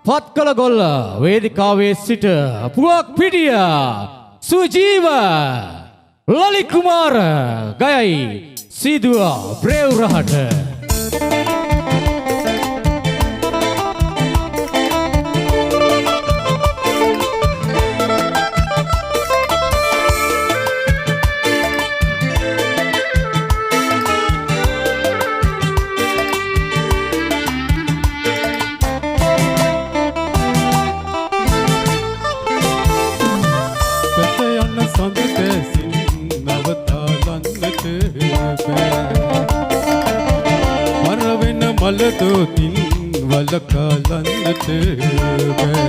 පත්කල ගොල්ල වේදිකාවේ සිට පුවක් පිටිය සුජීව ලලි කුමාර ගයයි සීදුව බ්‍රේව් රහට මලදෝතින් වලකලන්නට බෑ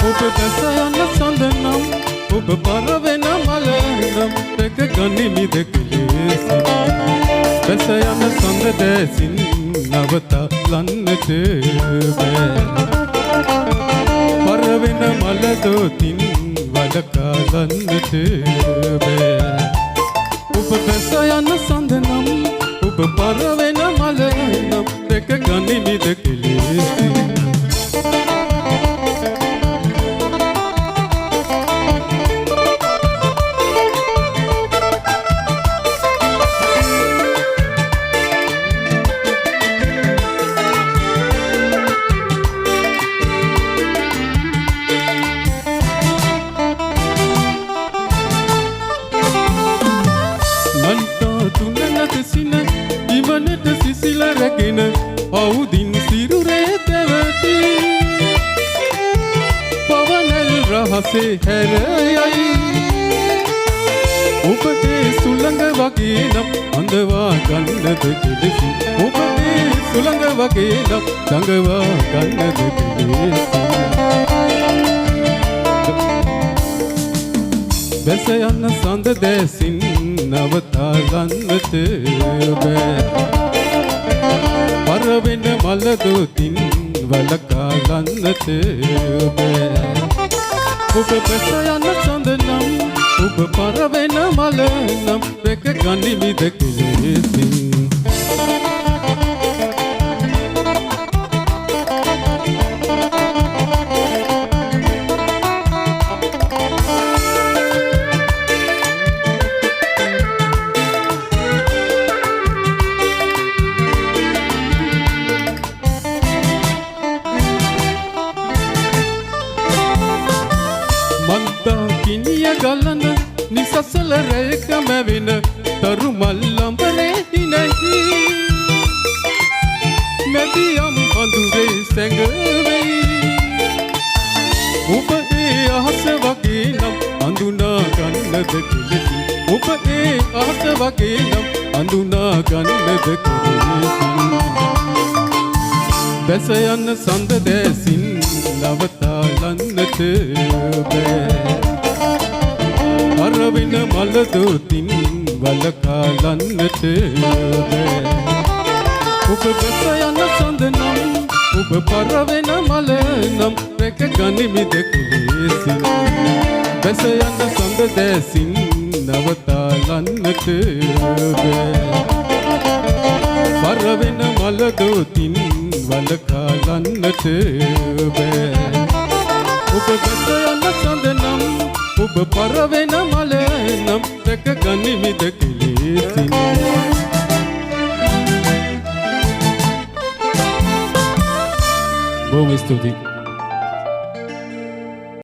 ඔබ දැස යන සඳනම් ඔබ පරවෙන මලනම් දෙක ගනිමිද කෙලෙසි දැස යන සඳ දැසින් නවතලන්නට බෑ පරවෙන මලදෝතින් වලකලන්නට බෑ ඔබ දැස යන සඳනම් ඔබ පරවෙන මලනම් දෙක ගනිමිද කෙලෙසි ඉවනට සිසිල රැගෙන අවුදින් සිරුරේ තැවති පවනල් රහසේ හැරයයි ඔබේ සුළඟ වගේ නම් අඳවා ගන්නද කෙලෙසි ඔබේ සුළඟ වගේ නම් දඟවා ගන්නද කෙලෙසි බැස යන සඳ දැසින් නවතා ගන්නට බෑ පරවෙන මලදෝතින් වලකා ගන්නට බෑ ඔබ බැස යන සඳ නම් ඔබ පරවෙන මල නම් දෙක ගනිමිද කෙලෙසි ගලන නිසසල රේක මැවෙන තරු මල්ලඹරේ හිනහි මැදියම් අඳුරේ සැඟවෙයි ඔබේ අහස වගේ නම් අඳුනා ගන්නද කෙලෙසි ඔබේ අහස වගේ නම් අඳුනා ගන්නද කෙලෙසි බැස යන සඳ දැසින් නවතාලන්නට බෑ පරවෙන මලදෝතින් වලකලන්නට බෑ ඔබ බැස යන සඳ නම් ඔබ පරවෙන මල නම් රැක ගනිමිද කෙලෙසි බැස යන සඳ දැසින් නවතාලන්නට බෑ පරවෙන මලදෝතින් වලකලන්නට බෑ ඔබ බැස යන සඳ නම් ඔබ පරවෙන මල නම් දැක ගනිමිද කෙලෙසි බොහොම ස්තුතියි